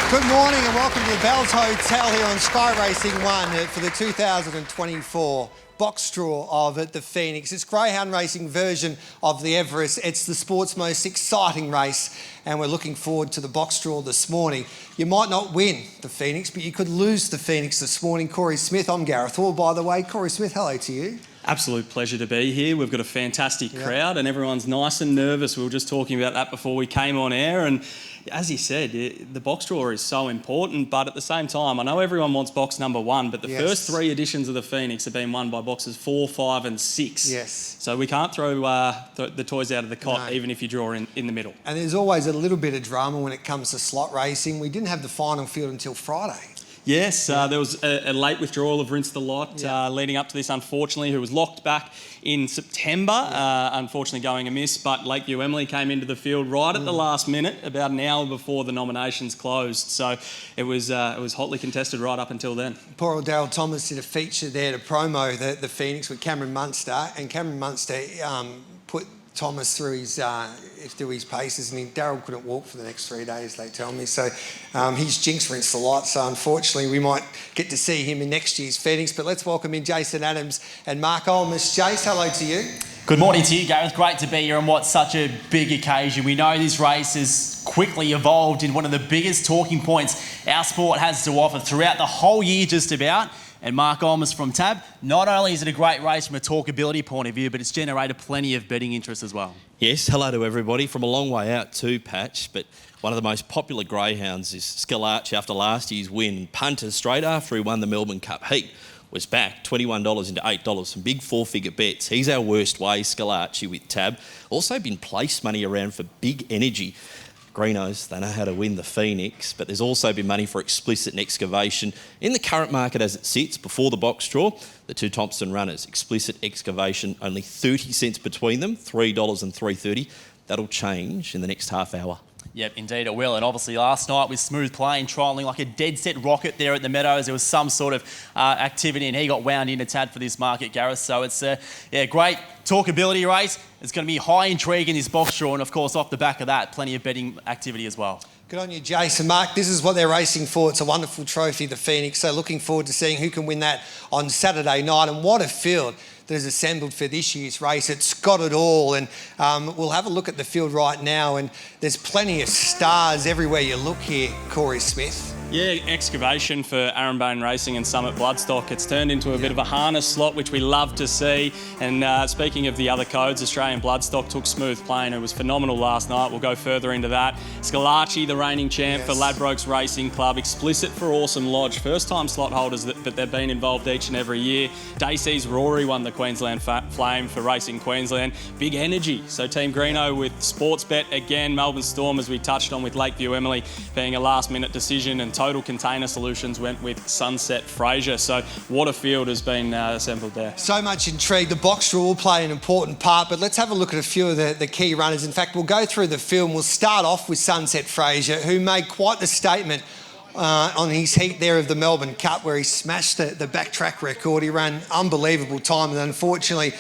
Good morning and welcome to the Bells Hotel here on Sky Racing 1 for the 2024 box draw of the Phoenix. It's greyhound racing version of the Everest. It's the sport's most exciting race and we're looking forward to the box draw this morning. You might not win the Phoenix, but you could lose the Phoenix this morning. Corey Smith, I'm Gareth Hall, by the way. Corey Smith, hello to you. Absolute pleasure to be here. We've got a fantastic crowd and everyone's nice and nervous. We were just talking about that before we came on air, and as you said, the box draw is so important, but at the same time, I know everyone wants box number 1, but the first 3 editions of the Phoenix have been won by boxes 4, 5 and 6. Yes. So we can't throw the toys out of the cot, even if you draw in the middle. And there's always a little bit of drama when it comes to slot racing. We didn't have the final field until Friday. Yes, there was a late withdrawal of Rinse the Lot leading up to this, unfortunately, who was locked back in September, unfortunately going amiss, but Lakeview Emily came into the field right at the last minute, about an hour before the nominations closed. So it was hotly contested right up until then. Poor old Daryl Thomas did a feature there to promo the Phoenix with Cameron Munster, and Cameron Munster put Thomas through his paces, and Daryl couldn't walk for the next 3 days, they tell me. So he's jinxed Rinse the Lot. So unfortunately, we might get to see him in next year's Phoenix. But let's welcome in Jason Adams and Mark Olmos. Jace, hello to you. Good morning to you, Gareth. Great to be here on what's such a big occasion. We know this race has quickly evolved in one of the biggest talking points our sport has to offer throughout the whole year, just about. And Mark Olmos from TAB, not only is it a great race from a talkability point of view, but it's generated plenty of betting interest as well. Yes, hello to everybody. From a long way out too, Patch, but one of the most popular greyhounds is Scalacci after last year's win. Punter, straight after he won the Melbourne Cup Heat, was back $21 into $8, some big 4-figure bets. He's our worst way, Scalacci, with TAB. Also been place money around for Big Energy. Greenos, they know how to win the Phoenix, but there's also been money for Explicit and Excavation. In the current market as it sits, before the box draw, the 2 Thompson runners, Explicit, Excavation, only 30 cents between them, $3 and $3.30. That'll change in the next half hour. Yep, indeed it will. And obviously last night with Smooth Playing trialling like a dead-set rocket there at the Meadows, there was some sort of activity and he got wound in a tad for this market, Gareth. So it's a great talkability race. It's going to be high intrigue in this box draw, and of course off the back of that, plenty of betting activity as well. Good on you, Jason. Mark, this is what they're racing for. It's a wonderful trophy, the Phoenix. So looking forward to seeing who can win that on Saturday night. And what a field that is assembled for this year's race. It's got it all. And we'll have a look at the field right now. And there's plenty of stars everywhere you look here, Corey Smith. Yeah, Excavation for Arambane Racing and Summit Bloodstock. It's turned into a bit of a harness slot, which we love to see. And speaking of the other codes, Australian Bloodstock took Smooth Playing. It was phenomenal last night. We'll go further into that. Scalacci, the reigning champ for Ladbrokes Racing Club. Explicit for Awesome Lodge. First-time slot holders, but they've been involved each and every year. Dacey's Rory won the Queensland Flame for Racing Queensland. Big Energy. So Team Greeno with Sportsbet again. Melbourne Storm, as we touched on with Lakeview Emily, being a last-minute decision, and Total Container Solutions went with Sunset Fraser. So what a field has been assembled there. So much intrigue. The box draw will play an important part, but let's have a look at a few of the key runners. In fact, we'll go through the film. We'll start off with Sunset Fraser, who made quite the statement on his heat there of the Melbourne Cup, where he smashed the back track record. He ran unbelievable time, and unfortunately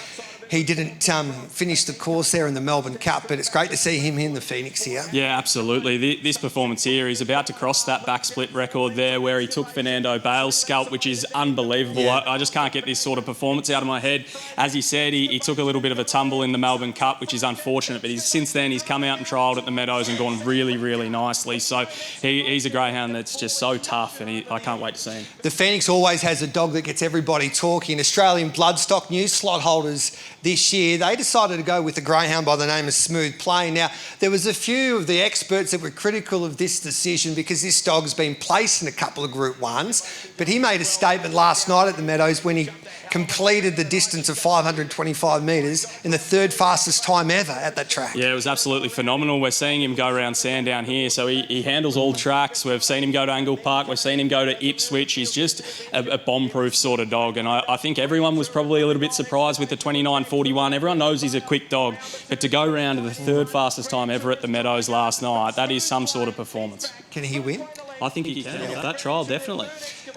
he didn't finish the course there in the Melbourne Cup, but it's great to see him in the Phoenix here. Yeah, absolutely. This performance here, he's about to cross that back split record there where he took Fernando Bale's scalp, which is unbelievable. Yeah. I just can't get this sort of performance out of my head. As he said, he took a little bit of a tumble in the Melbourne Cup, which is unfortunate, but since then he's come out and trialled at the Meadows and gone really, really nicely. So he's a greyhound that's just so tough, and I can't wait to see him. The Phoenix always has a dog that gets everybody talking. Australian Bloodstock new slot holders this year, they decided to go with a greyhound by the name of Smooth Playing. Now, there was a few of the experts that were critical of this decision because this dog's been placed in a couple of Group 1s, but he made a statement last night at the Meadows when he completed the distance of 525 metres in the 3rd fastest time ever at that track. Yeah, it was absolutely phenomenal. We're seeing him go around Sandown here, so he handles all tracks. We've seen him go to Angle Park, we've seen him go to Ipswich. He's just a bomb-proof sort of dog, and I think everyone was probably a little bit surprised with the 29.41. Everyone knows he's a quick dog, but to go around to the 3rd fastest time ever at the Meadows last night, that is some sort of performance. Can he win? I think he can. That trial, definitely.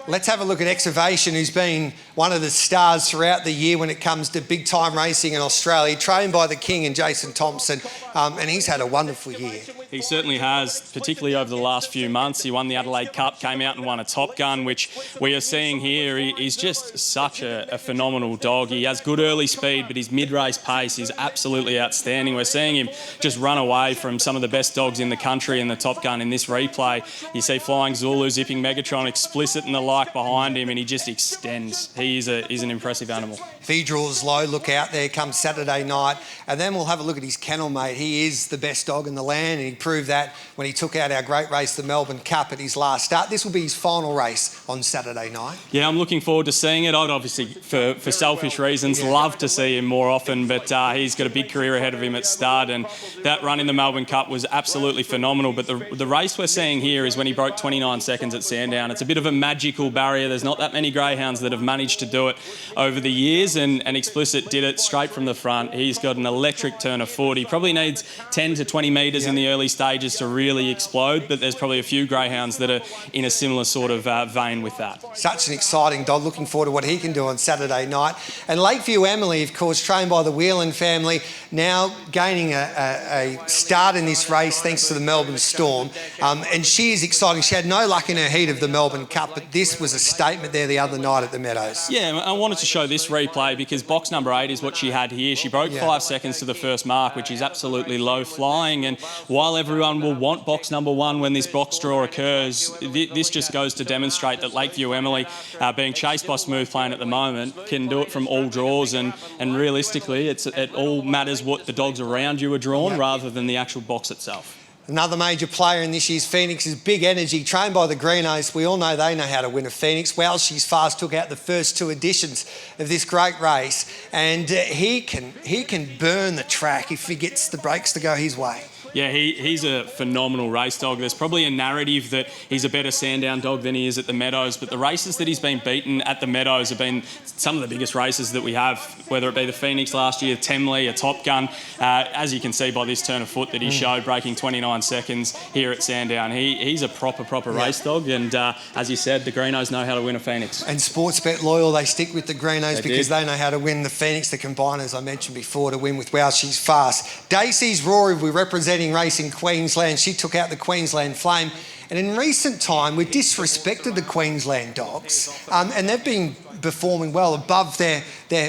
Let's have a look at Exovation, who's been one of the stars throughout the year when it comes to big-time racing in Australia, trained by the King and Jason Thompson, and he's had a wonderful year. He certainly has, particularly over the last few months. He won the Adelaide Cup, came out and won a Top Gun, which we are seeing here. He's just such a phenomenal dog. He has good early speed, but his mid-race pace is absolutely outstanding. We're seeing him just run away from some of the best dogs in the country in the Top Gun in this replay. You see Flying Zulu, Zipping Megatron, Explicit and the like behind him, and he just extends. He's an impressive animal. If he draws low, look out there come Saturday night. And then we'll have a look at his kennel mate. He is the best dog in the land, and he proved that when he took out our great race, the Melbourne Cup, at his last start. This will be his final race on Saturday night. Yeah, I'm looking forward to seeing it. I'd obviously, for selfish reasons, love to see him more often, but he's got a big career ahead of him at stud, and that run in the Melbourne Cup was absolutely phenomenal. But the race we're seeing here is when he broke 29 seconds at Sandown. It's a bit of a magical barrier. There's not that many greyhounds that have managed to do it over the years, and Explicit did it straight from the front. He's got an electric turn of foot. He probably needs 10 to 20 metres in the early stages to really explode, but there's probably a few greyhounds that are in a similar sort of vein with that. Such an exciting dog. Looking forward to what he can do on Saturday night. And Lakeview Emily, of course, trained by the Whelan family, now gaining a start in this race thanks to the Melbourne Storm. And she is exciting. She had no luck in her heat of the Melbourne Cup, but this was a statement there the other night at the Meadows. Yeah, I wanted to show this replay because box number 8 is what she had here. She broke 5 seconds to the first mark, which is absolutely low flying. And while everyone will want box number 1 when this box draw occurs, this just goes to demonstrate that Lakeview Emily, being chased by Smooth Playing at the moment, can do it from all draws. And realistically, it all matters what the dogs around you are drawn rather than the actual box itself. Another major player in this year's Phoenix is Big Energy, trained by the Greenos. We all know they know how to win a Phoenix. Well, She's Fast took out the first 2 editions of this great race, and he can burn the track if he gets the brakes to go his way. Yeah, he's a phenomenal race dog. There's probably a narrative that he's a better Sandown dog than he is at the Meadows, but the races that he's been beaten at the Meadows have been some of the biggest races that we have, whether it be the Phoenix last year, Temley, a Top Gun. As you can see by this turn of foot that he showed, breaking 29 seconds here at Sandown. He's a proper race dog, and as you said, the Greenos know how to win a Phoenix. And Sportsbet loyal, they stick with the Greenos because they know how to win the Phoenix, the combiners I mentioned before, to win with Wow She's Fast. Dacey's Rory, we're representing race in Queensland. She took out the Queensland Flame, and in recent time we've disrespected the Queensland dogs, and they've been performing well above their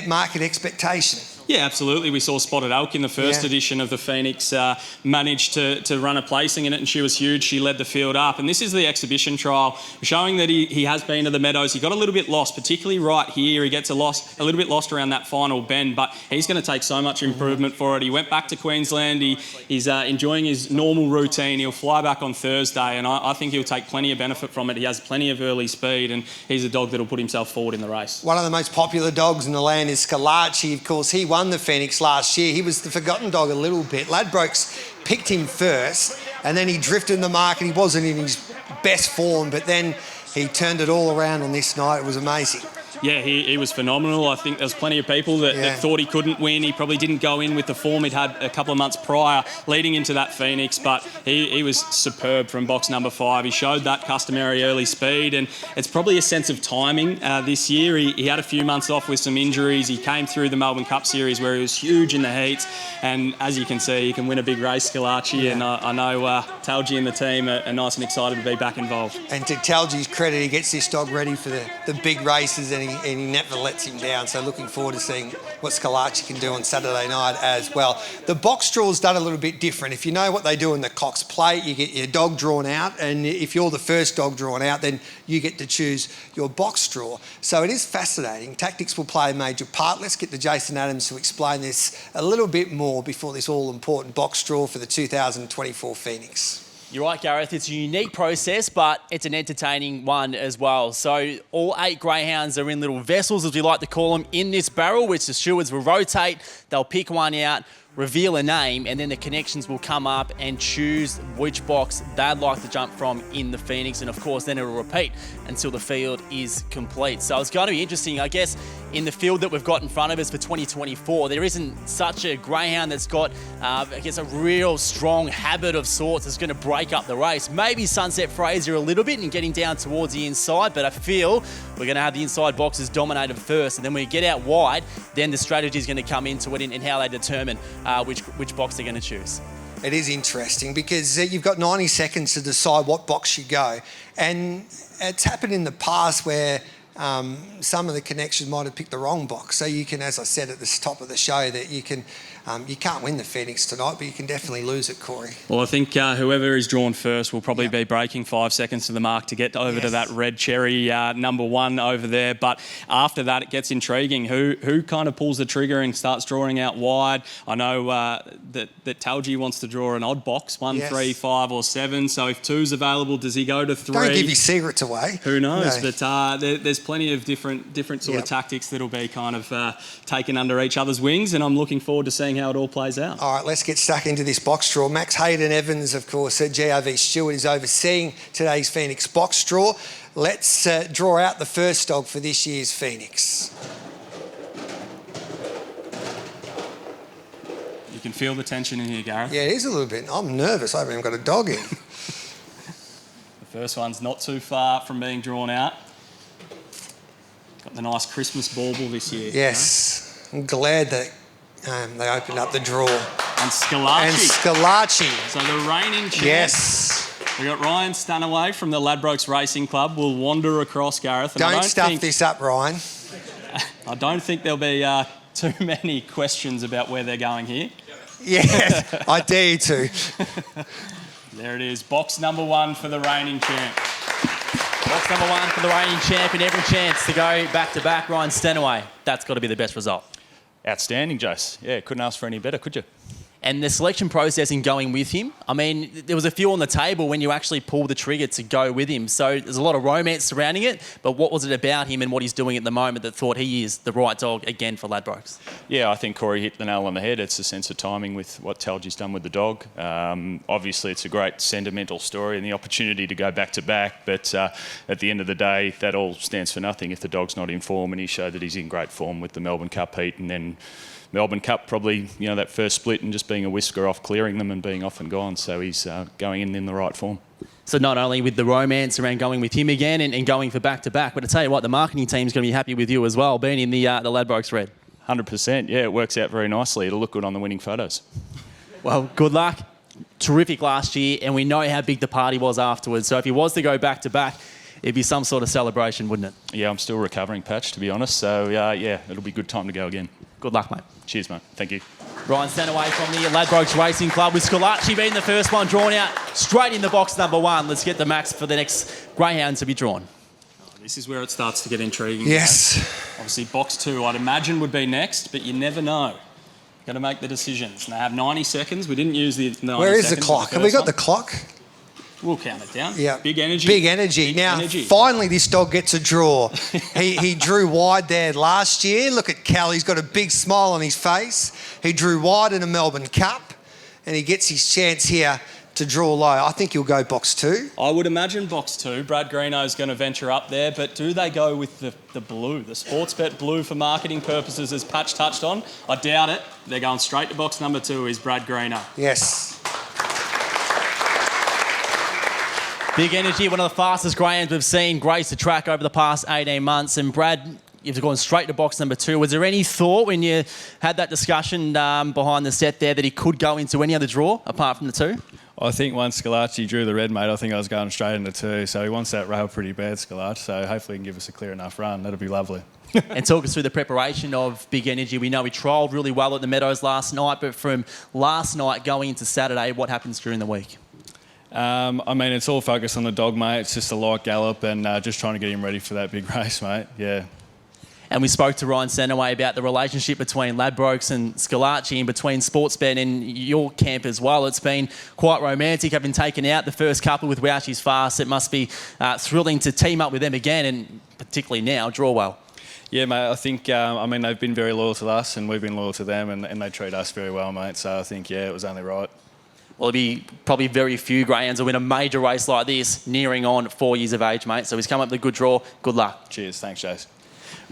market expectation. Yeah, absolutely. We saw Spotted Elk in the first edition of the Phoenix manage to run a placing in it, and she was huge. She led the field up. And this is the exhibition trial, showing that he has been to the Meadows. He got a little bit lost, particularly right here. He gets a little bit lost around that final bend, but he's going to take so much improvement for it. He went back to Queensland. He's enjoying his normal routine. He'll fly back on Thursday, and I think he'll take plenty of benefit from it. He has plenty of early speed, and he's a dog that'll put himself forward in the race. One of the most popular dogs in the land is Scalacci. Of course, he won the Phoenix last year. He was the forgotten dog a little bit. Ladbrokes picked him first, and then he drifted in the market. He wasn't in his best form, but then he turned it all around on this night. It was amazing. Yeah, he was phenomenal. I think there's plenty of people that thought he couldn't win. He probably didn't go in with the form he'd had a couple of months prior leading into that Phoenix, but he was superb from box number 5. He showed that customary early speed, and it's probably a sense of timing this year. He had a few months off with some injuries. He came through the Melbourne Cup Series where he was huge in the heats, and as you can see, he can win a big race, Scalacci, and I know Talgi and the team are nice and excited to be back involved. And to Talgi's credit, he gets this dog ready for the big races, and he never lets him down. So looking forward to seeing what Scalacci can do on Saturday night as well. The box draw's done a little bit different. If you know what they do in the Cox Plate, you get your dog drawn out, and if you're the first dog drawn out, then you get to choose your box draw. So it is fascinating. Tactics will play a major part. Let's get to Jason Adams to explain this a little bit more before this all-important box draw for the 2024 Phoenix. You're right, Gareth. It's a unique process, but it's an entertaining one as well. So all 8 greyhounds are in little vessels, as we like to call them, in this barrel, which the stewards will rotate. They'll pick one out, reveal a name, and then the connections will come up and choose which box they'd like to jump from in the Phoenix. And of course, then it'll repeat until the field is complete. So it's going to be interesting, I guess, in the field that we've got in front of us for 2024. There isn't such a greyhound that's got, I guess, a real strong habit of sorts that's going to break up the race. Maybe Sunset Fraser a little bit and getting down towards the inside, but I feel we're going to have the inside boxes dominated first. And then when we get out wide, then the strategy is going to come into it in how they determine which box they're going to choose. It is interesting because you've got 90 seconds to decide what box you go. And it's happened in the past where some of the connections might have picked the wrong box. So you can, as I said at the top of the show, that you can't win the Phoenix tonight, but you can definitely lose it, Corey. Well, I think whoever is drawn first will probably be breaking 5 seconds to the mark to get over to that red cherry number 1 over there. But after that, it gets intriguing. Who kind of pulls the trigger and starts drawing out wide? I know that Talgi wants to draw an odd box, 1, 3, 5 or 7. So if 2's available, does he go to 3? Don't give your secrets away. Who knows? No. But there's plenty of different sort of tactics that'll be kind of taken under each other's wings, and I'm looking forward to seeing how it all plays out. All right, let's get stuck into this box draw. Max Hayden Evans, of course, at GRV Stewart, is overseeing today's Phoenix box draw. Let's draw out the first dog for this year's Phoenix. You can feel the tension in here, Gareth. Yeah, it is a little bit. I'm nervous. I haven't even got a dog in. The first one's not too far from being drawn out. Got the nice Christmas bauble this year. Yes, I'm glad that they opened up the draw. And Scalacci. So the reigning champ. Yes. We got Ryan Stanaway from the Ladbrokes Racing Club. Will wander across, Gareth. And Don't stuff this up, Ryan. I don't think there'll be too many questions about where they're going here. Yes, I dare you to. There it is. Box number 1 for the reigning champ. Box number 1 for the reigning champ, and every chance to go back-to-back. Ryan Stanaway. That's got to be the best result. Outstanding, Jace. Yeah, couldn't ask for any better, could you? And the selection process in going with him, I mean, there was a few on the table when you actually pulled the trigger to go with him. So there's a lot of romance surrounding it, but what was it about him and what he's doing at the moment that thought he is the right dog again for Ladbrokes? Yeah, I think Corey hit the nail on the head. It's a sense of timing with what Talgi's done with the dog. Obviously, it's a great sentimental story and the opportunity to go back-to-back, but at the end of the day, that all stands for nothing if the dog's not in form, and he showed that he's in great form with the Melbourne Cup heat, and then Melbourne Cup probably, that first split and just being a whisker off, clearing them and being off and gone. So he's going in the right form. So not only with the romance around going with him again and going for back-to-back, but I tell you what, the marketing team's going to be happy with you as well, being in the Ladbrokes red. 100%. Yeah, it works out very nicely. It'll look good on the winning photos. Well, good luck. Terrific last year, and we know how big the party was afterwards. So if he was to go back-to-back, it'd be some sort of celebration, wouldn't it? Yeah, I'm still recovering, Patch, to be honest. So, yeah, it'll be a good time to go again. Good luck, mate. Cheers, mate. Thank you. Ryan Stanaway from the Ladbrokes Racing Club, with Scalacci being the first one drawn out straight in the box number 1. Let's get the Max for the next greyhound to be drawn. This is where it starts to get intriguing. Yes. Obviously, box 2, I'd imagine, would be next, but you never know. Got to make the decisions. And they have 90 seconds. We didn't use the 90 seconds. Where is the clock? Have we got the clock? We'll count it down. Yeah. Big energy. Big energy. Now, finally, this dog gets a draw. He drew wide there last year. Look at Cal. He's got a big smile on his face. He drew wide in a Melbourne Cup, and he gets his chance here to draw low. I think he'll go box 2. I would imagine box 2. Brad Greeno's going to venture up there, but do they go with the blue, the Sportsbet blue for marketing purposes, as Patch touched on? I doubt it. They're going straight to box number 2 is Brad Greeno. Yes. Big energy, one of the fastest greyhounds we've seen grace the track over the past 18 months. And Brad, you've gone straight to box number 2. Was there any thought when you had that discussion behind the set there that he could go into any other draw apart from the 2? I think once Scalacci drew the red, mate, I think I was going straight into 2. So he wants that rail pretty bad, Scalacci. So hopefully he can give us a clear enough run. That'll be lovely. And talk us through the preparation of Big Energy. We know he trialled really well at the Meadows last night, but from last night going into Saturday, what happens during the week? I mean, it's all focused on the dog, mate. It's just a light gallop and just trying to get him ready for that big race, mate. Yeah. And we spoke to Ryan Stanaway about the relationship between Ladbrokes and Scalacci and between Sportsbet and your camp as well. It's been quite romantic. Having taken out the first couple with Wowshi's Fast, it must be thrilling to team up with them again and particularly now draw well. Yeah, mate, I think, they've been very loyal to us and we've been loyal to them and they treat us very well, mate. So I think, it was only right. Well, there'll be probably very few greyhounds that win a major race like this, nearing on 4 years of age, mate. So he's come up with a good draw. Good luck. Cheers. Thanks, Jace.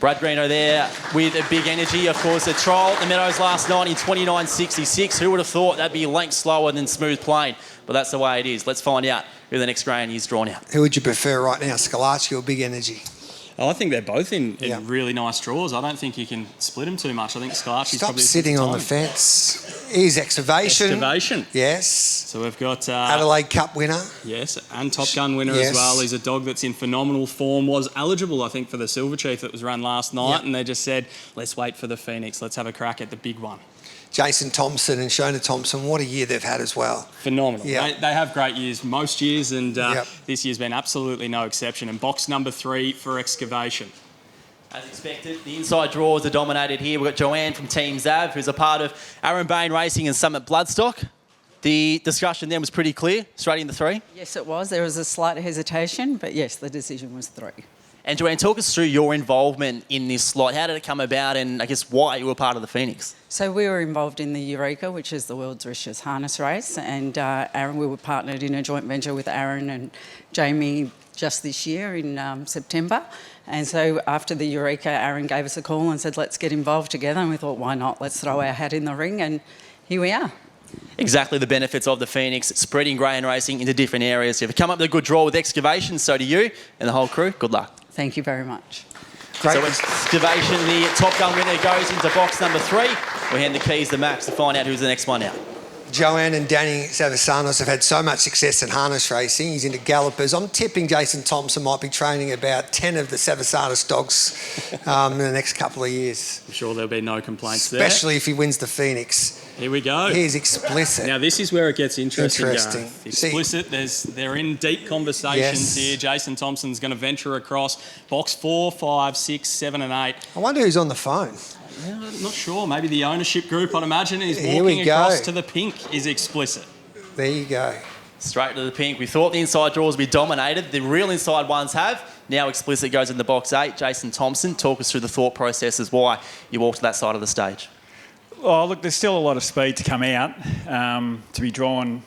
Brad Greeno there with a big energy. Of course, a trial at the Meadows last night in 29.66. Who would have thought that'd be length slower than Smooth Plain? But that's the way it is. Let's find out who the next greyhound is drawn out. Who would you prefer right now, Scalacci or Big Energy? I think they're both in Yeah. really nice draws. I don't think you can split them too much. I think Scalacci's Stop probably sitting on the fence. Here's Excavation. Excavation. Yes. So we've got Adelaide Cup winner. yes, and Top Gun winner Yes. as well. He's a dog that's in phenomenal form. Was eligible, I think, for the Silver Chief that was run last night, Yep. and they just said, let's wait for the Phoenix. Let's have a crack at the big one. Jason Thompson and Shona Thompson, what a year they've had as well. Phenomenal. Yeah. They have great years most years, and Yep. this year's been absolutely no exception. And box number 3 for Excavation. As expected, the inside draws are dominated here. We've got Joanne from Team Zav, who's a part of Aaron Bain Racing and Summit Bloodstock. The discussion then was pretty clear, straight into 3. Yes, it was. There was a slight hesitation, but yes, the decision was 3. And Joanne, talk us through your involvement in this slot. How did it come about, and I guess why you were part of the Phoenix? So we were involved in the Eureka, which is the world's richest harness race, and Aaron, we were partnered in a joint venture with Aaron and Jamie just this year in September. And so after the Eureka, Aaron gave us a call and said, let's get involved together. And we thought, why not? Let's throw our hat in the ring, and here we are. Exactly the benefits of the Phoenix, spreading greyhound racing into different areas. If you come up with a good draw with Excavation, so do you and the whole crew. Good luck. Thank you very much. Great. So Excavation, the Top Gun winner, goes into box number 3. We hand the keys to Max to find out who's the next one out. Joanne and Danny Savasanos have had so much success in harness racing. He's into gallopers. I'm tipping Jason Thompson might be training about 10 of the Savasanos dogs in the next couple of years, I'm sure there'll be no complaints there. especially if he wins the Phoenix. Here we go. He's Explicit. Now, this is where it gets interesting. Interesting. Gareth. See- Explicit, they're in deep conversations Yes. here. Jason Thompson's going to venture across box 4, 5, 6, 7 and 8. I wonder who's on the phone. Yeah, I'm not sure. Maybe the ownership group, I'd imagine, is Here we walking across go. to the pink is Explicit. There you go. Straight to the pink. We thought the inside draws would be dominated. The real inside ones have. Now Explicit goes into box 8. Jason Thompson, talk us through the thought process as why you walked to that side of the stage. Oh, look, there's still a lot of speed to come out to be drawn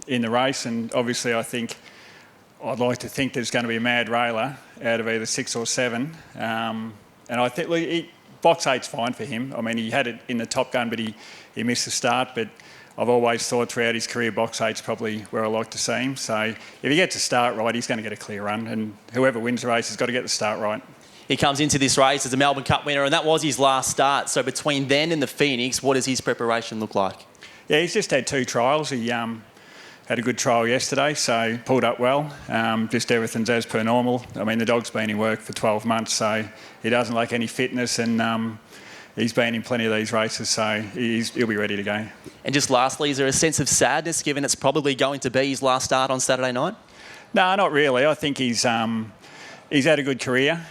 in the race, and obviously I'd like to think there's going to be a mad railer out of either 6 or 7, and I think box 8's fine for him. I mean, he had it in the Top Gun, but he missed the start, but I've always thought throughout his career box 8's probably where I like to see him. So if he gets a start right, he's going to get a clear run, and whoever wins the race has got to get the start right. He comes into this race as a Melbourne Cup winner, and that was his last start. So between then and the Phoenix, what does his preparation look like? Yeah, he's just had 2 trials. He had a good trial yesterday, so pulled up well. Just everything's as per normal. I mean, the dog's been in work for 12 months, so he doesn't lack any fitness, and he's been in plenty of these races, so he'll be ready to go. And just lastly, is there a sense of sadness given it's probably going to be his last start on Saturday night? No, not really. I think he's had a good career.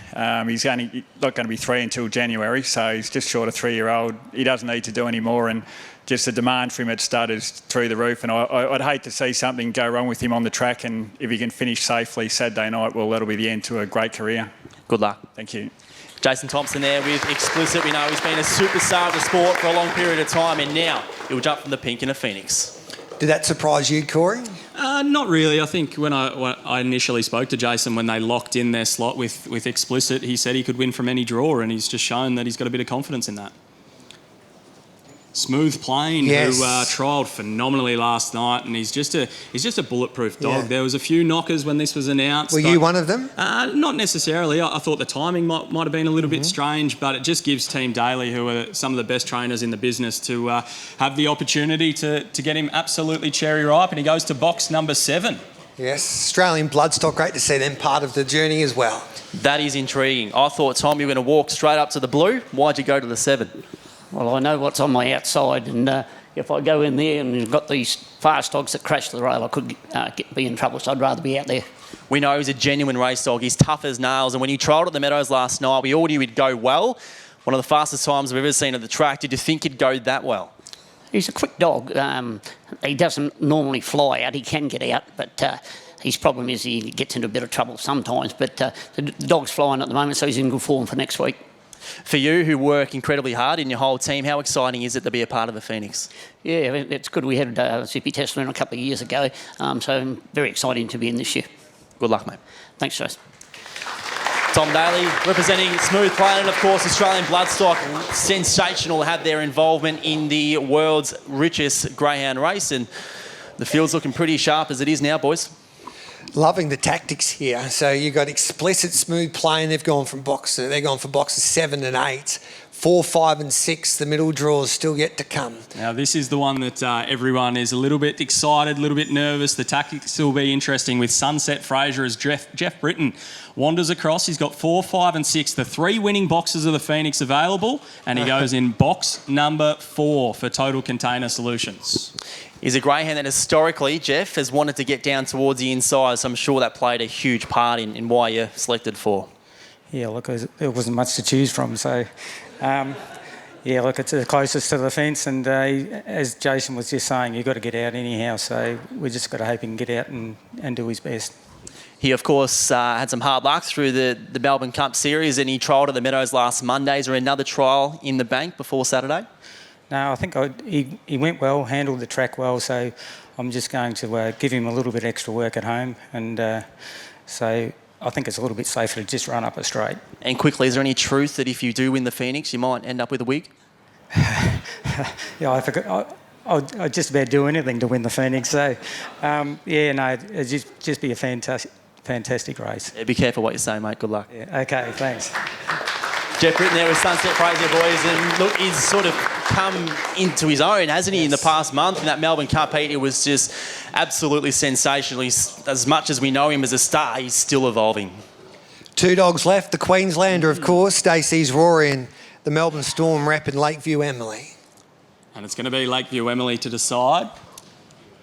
He's only not going to be 3 until January, so he's just short of 3-year-old. He doesn't need to do any more, and just the demand for him at stud is through the roof. And I'd hate to see something go wrong with him on the track, and if he can finish safely Saturday night, well, that'll be the end to a great career. Good luck. Thank you. Jason Thompson there with Explicit. We know he's been a superstar of the sport for a long period of time, and now he'll jump from the pink in a Phoenix. Did that surprise you, Corey? Not really. I think when I initially spoke to Jason, when they locked in their slot with Explicit, he said he could win from any draw, and he's just shown that he's got a bit of confidence in that. Smooth Plain, Yes. who trialled phenomenally last night, and he's just a bulletproof dog. Yeah. There was a few knockers when this was announced. Were you one of them? Not necessarily. I thought the timing might have been a little bit strange, but it just gives Team Daly, who are some of the best trainers in the business, to have the opportunity to get him absolutely cherry ripe, and he goes to box number 7. Yes. Australian Bloodstock, great to see them part of the journey as well. That is intriguing. I thought, Tom, you were going to walk straight up to the blue. Why'd you go to the 7? Well, I know what's on my outside, and if I go in there and you've got these fast dogs that crash the rail, I could be in trouble, so I'd rather be out there. We know he's a genuine race dog. He's tough as nails, and when he trialled at the Meadows last night, we all knew he'd go well. One of the fastest times I've ever seen at the track. Did you think he'd go that well? He's a quick dog. He doesn't normally fly out. He can get out, but his problem is he gets into a bit of trouble sometimes. But the dog's flying at the moment, so he's in good form for next week. For you, who work incredibly hard in your whole team, how exciting is it to be a part of the Phoenix? Yeah, it's good. We had Zippy Tesla a couple of years ago, so very exciting to be in this year. Good luck, mate. Thanks, Jace. Tom Daly representing Smooth Play, and of course Australian Bloodstock, sensational to have their involvement in the world's richest greyhound race, and the field's looking pretty sharp as it is now, boys. Loving the tactics here. So you've got Explicit, Smooth Play, and they're going for boxes 7 and 8. 4, 5 and 6, the middle draws still yet to come. Now, this is the one that everyone is a little bit excited, a little bit nervous. The tactics will be interesting with Sunset Fraser as Jeff Britton wanders across. He's got 4, 5 and 6, the 3 winning boxes of the Phoenix available, and he goes in box number 4 for Total Container Solutions. Is a greyhound that historically, Jeff, has wanted to get down towards the inside, so I'm sure that played a huge part in why you're selected for. Yeah, look, there wasn't much to choose from, so... yeah, look, it's the closest to the fence, and as Jason was just saying, you've got to get out anyhow, so we just got to hope he can get out and do his best. He, of course, had some hard luck through the Melbourne Cup Series, and he trialled at the Meadows last Monday. Is there another trial in the bank before Saturday? No, I think he went well, handled the track well, so I'm just going to give him a little bit extra work at home, and so I think it's a little bit safer to just run up a straight. And quickly, is there any truth that if you do win the Phoenix, you might end up with a wig? Yeah, I forgot. I'd just about do anything to win the Phoenix, so yeah, no, it'd just be a fantastic race. Yeah, be careful what you say, mate. Good luck. Yeah, okay, thanks. Jeff Britton there with Sunset Fraser, boys, and look, he's sort of come into his own, hasn't he, in the past month in that Melbourne Cup heat. It was just absolutely sensational. He's, as much as we know him as a star, he's still evolving. 2 dogs left. The Queenslander, of course, Stacey's Rory, and the Melbourne Storm rep in Lakeview Emily. And it's going to be Lakeview Emily to decide.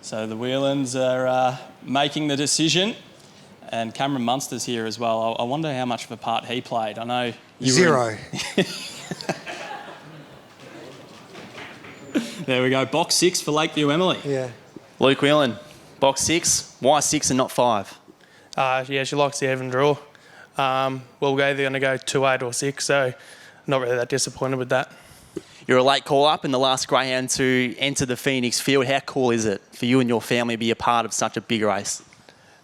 So the Whelans are making the decision. And Cameron Munster's here as well. I wonder how much of a part he played. I know you 0. There we go. Box 6 for Lakeview Emily. Yeah. Luke Whelan, box 6. Why 6 and not 5? Yeah, she likes the even draw. We're either going to go 2, 8 or 6, so not really that disappointed with that. You're a late call-up and the last greyhound to enter the Phoenix field. How cool is it for you and your family to be a part of such a big race?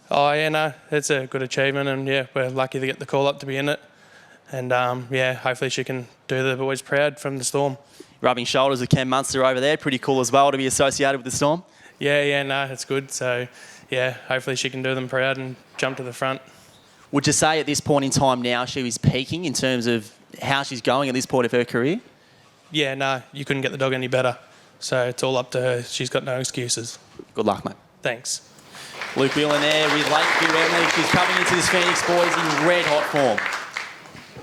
Oh, yeah, no, it's a good achievement, and, yeah, we're lucky to get the call-up to be in it. And, yeah, hopefully she can do the boys proud from the Storm. Rubbing shoulders with Cam Munster over there. Pretty cool as well to be associated with the Storm. Yeah, no, it's good. So, yeah, hopefully she can do them proud and jump to the front. Would you say at this point in time now she is peaking in terms of how she's going at this point of her career? Yeah, no, you couldn't get the dog any better. So it's all up to her. She's got no excuses. Good luck, mate. Thanks. Luke Whelan there with Lakeview Emily. She's coming into this Phoenix, boys, in red hot form.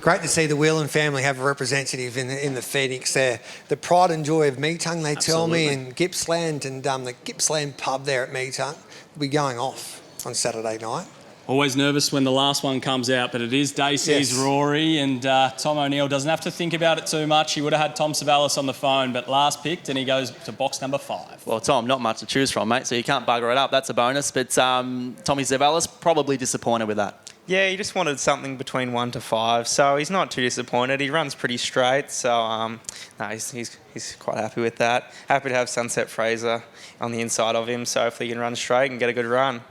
Great to see the Whelan family have a representative in the Phoenix there. The pride and joy of Meetung, they tell me, in Gippsland, and the Gippsland pub there at Meetung will be going off on Saturday night. Always nervous when the last one comes out, but it is Dacey's Rory, and Tom O'Neill doesn't have to think about it too much. He would have had Tom Savalas on the phone, but last picked, and he goes to box number 5. Well, Tom, not much to choose from, mate, so you can't bugger it up. That's a bonus. But Tommy Savalas, probably disappointed with that. Yeah, he just wanted something between 1 to 5, so he's not too disappointed. He runs pretty straight, so no, he's quite happy with that. Happy to have Sunset Fraser on the inside of him, so hopefully he can run straight and get a good run.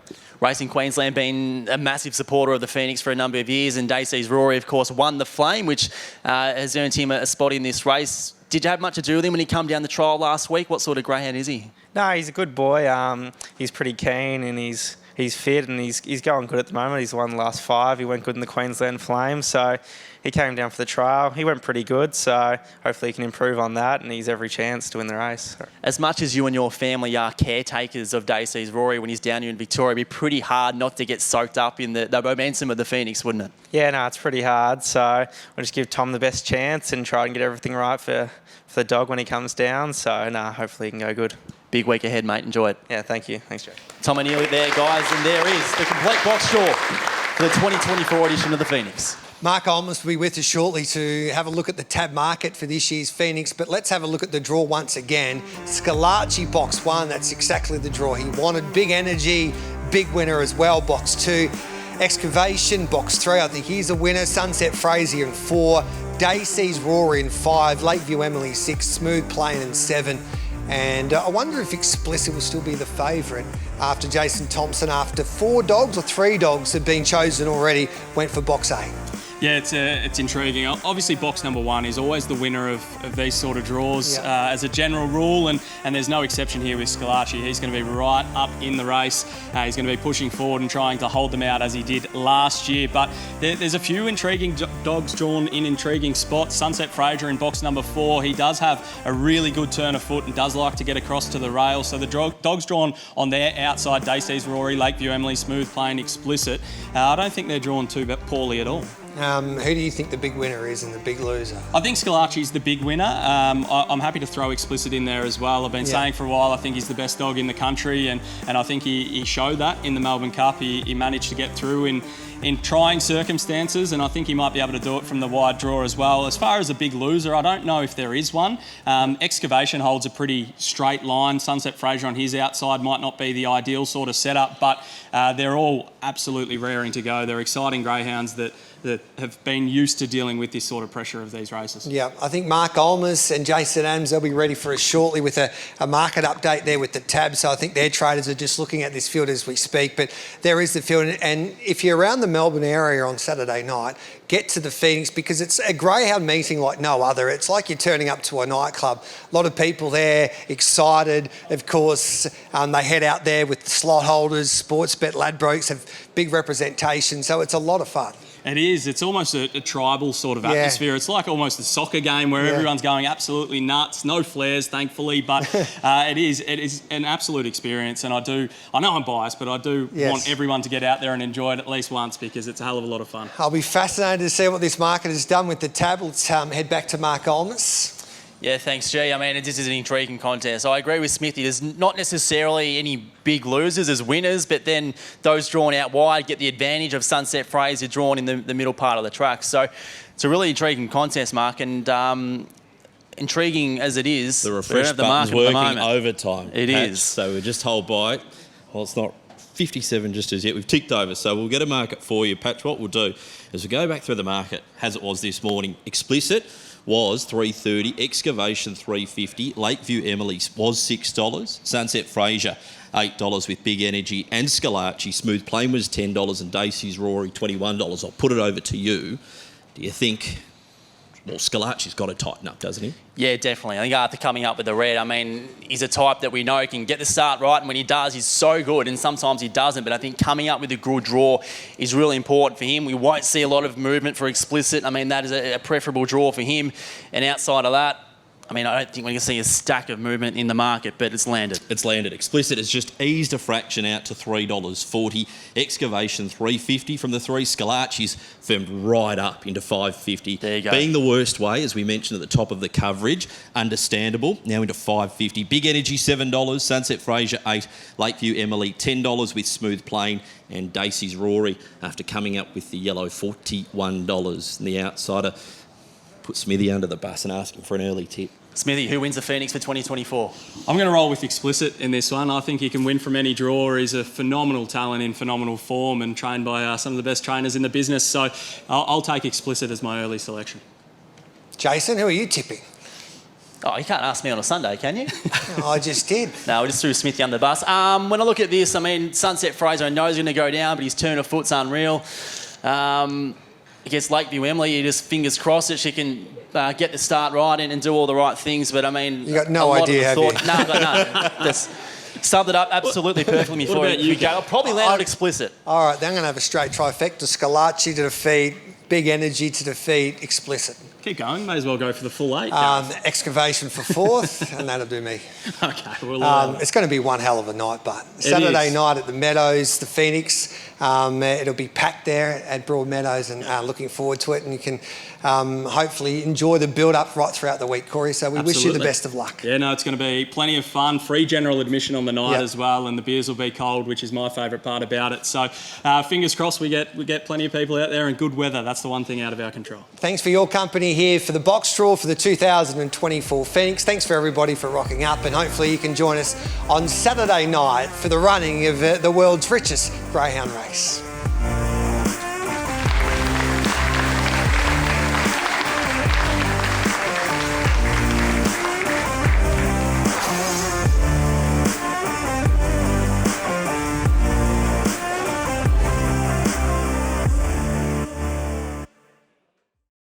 Racing Queensland been a massive supporter of the Phoenix for a number of years, and Dacey's Rory, of course, won the Flame, which has earned him a spot in this race. Did you have much to do with him when he come down the trial last week? What sort of greyhound is he? No, he's a good boy. He's pretty keen and he's fit and he's going good at the moment. He's won the last 5. He went good in the Queensland Flame, so he came down for the trial. He went pretty good, so hopefully he can improve on that and he's every chance to win the race. As much as you and your family are caretakers of Dacey's Rory when he's down here in Victoria, it'd be pretty hard not to get soaked up in the momentum of the Phoenix, wouldn't it? Yeah, no, it's pretty hard, so we'll just give Tom the best chance and try and get everything right for the dog when he comes down, so no, hopefully he can go good. Big week ahead, mate. Enjoy it. Yeah, thank you. Thanks, Joe. Tom O'Neill there, guys, and there is the complete box draw for the 2024 edition of the Phoenix. Mark Olmos will be with us shortly to have a look at the tab market for this year's Phoenix, but let's have a look at the draw once again. Scalacci, box 1, that's exactly the draw he wanted. Big Energy, big winner as well, box 2. Excavation, box 3, I think he's a winner. Sunset Fraser in 4. Dacey's Rory in 5, Lakeview Emily 6, Smooth Plain in 7. And I wonder if Explicit will still be the favourite after Jason Thompson, after 4 dogs or 3 dogs had been chosen already, went for box A. Yeah, it's intriguing. Obviously, box number 1 is always the winner of these sort of draws as a general rule, and there's no exception here with Scalacci. He's going to be right up in the race. He's going to be pushing forward and trying to hold them out as he did last year. But there's a few intriguing dogs drawn in intriguing spots. Sunset Fraser in box number 4. He does have a really good turn of foot and does like to get across to the rail. So the dogs drawn on their outside, Dacey's Rory, Lakeview Emily, Smooth Plain, Explicit, I don't think they're drawn too poorly at all. Who do you think the big winner is and the big loser? I think Scalacci's the big winner. I'm happy to throw Explicit in there as well. I've been saying for a while I think he's the best dog in the country, and I think he showed that in the Melbourne Cup. He managed to get through in trying circumstances, and I think he might be able to do it from the wide draw as well. As far as a big loser, I don't know if there is one. Excavation holds a pretty straight line. Sunset Fraser on his outside might not be the ideal sort of setup, but they're all absolutely raring to go. They're exciting greyhounds that have been used to dealing with this sort of pressure of these races. Yeah, I think Mark Olmos and Jason Adams, they'll be ready for us shortly with a market update there with the tab. So I think their traders are just looking at this field as we speak. But there is the field. And if you're around the Melbourne area on Saturday night, get to the Phoenix, because it's a greyhound meeting like no other. It's like you're turning up to a nightclub. A lot of people there, excited. Of course, they head out there with the slot holders, Sportsbet, Ladbrokes, have big representation. So it's a lot of fun. It is. It's almost a tribal sort of atmosphere. It's like almost a soccer game where everyone's going absolutely nuts. No flares, thankfully, but it is an absolute experience. And I know I'm biased, but I do want everyone to get out there and enjoy it at least once, because it's a hell of a lot of fun. I'll be fascinated to see what this market has done with the tab. Let's head back to Mark Olmos. Yeah, thanks, G. I mean, this is an intriguing contest. I agree with Smithy. There's not necessarily any big losers as winners, but then those drawn out wide get the advantage of Sunset Fraser drawn in the middle part of the track. So it's a really intriguing contest, Mark, and intriguing as it is, the refresh button's working overtime. It is. So we just hold by. Well, it's not 57 just as yet. We've ticked over, so we'll get a market for you. Patch, what we'll do is we'll go back through the market as it was this morning. Explicit was $3.30, Excavation $3.50, Lakeview Emily was $6, Sunset Fraser $8 with Big Energy, and Scalacci Smooth Plain was $10, and Dacey's Rory $21. I'll put it over to you. Do you think, well, Scalacci's got to tighten up, doesn't he? Yeah, definitely. I think after coming up with the red, I mean, he's a type that we know can get the start right, and when he does, he's so good, and sometimes he doesn't, but I think coming up with a good draw is really important for him. We won't see a lot of movement for Explicit. I mean, that is a preferable draw for him, and outside of that, I mean, I don't think we're going to see a stack of movement in the market, but it's landed. It's landed. Explicit has just eased a fraction out to $3.40. Excavation $3.50 from the 3. Scalacci's firmed right up into $5.50. There you go. Being the worst way, as we mentioned at the top of the coverage, understandable. Now into $5.50. Big Energy $7. Sunset Fraser $8. Lakeview Emily $10 with Smooth Plain, and Dacey's Rory, after coming up with the yellow, $41. And the outsider put Smithy under the bus and ask him for an early tip. Smithy, who wins the Phoenix for 2024? I'm going to roll with Explicit in this one. I think he can win from any draw. He's a phenomenal talent in phenomenal form and trained by some of the best trainers in the business. So I'll take Explicit as my early selection. Jason, who are you tipping? Oh, you can't ask me on a Sunday, can you? I just did. No, we just threw Smithy under the bus. When I look at this, I mean, Sunset Fraser, I know he's going to go down, but his turn of foot's unreal. Against Lakeview Emily, you just fingers crossed that she can get the start right and do all the right things. But I mean, you got no idea, have you? No, Just summed it up absolutely perfectly before you go. I'll probably land on Explicit. All right, then I'm going to have a straight trifecta. Scalacci to defeat, Big Energy to defeat, Explicit. Keep going. May as well go for the full 8. Excavation for 4th, and that'll do me. Okay. Well, it's going to be one hell of a night, but Saturday night at the Meadows, the Phoenix. It'll be packed there at Broadmeadows, and looking forward to it. And you can hopefully enjoy the build-up right throughout the week, Corey. So we wish you the best of luck. Yeah, no, it's going to be plenty of fun. Free general admission on the night as well, and the beers will be cold, which is my favourite part about it. So fingers crossed we get plenty of people out there and good weather. That's the one thing out of our control. Thanks for your company here for the box draw for the 2024 Phoenix. Thanks for everybody for rocking up, and hopefully you can join us on Saturday night for the running of the world's richest greyhound race.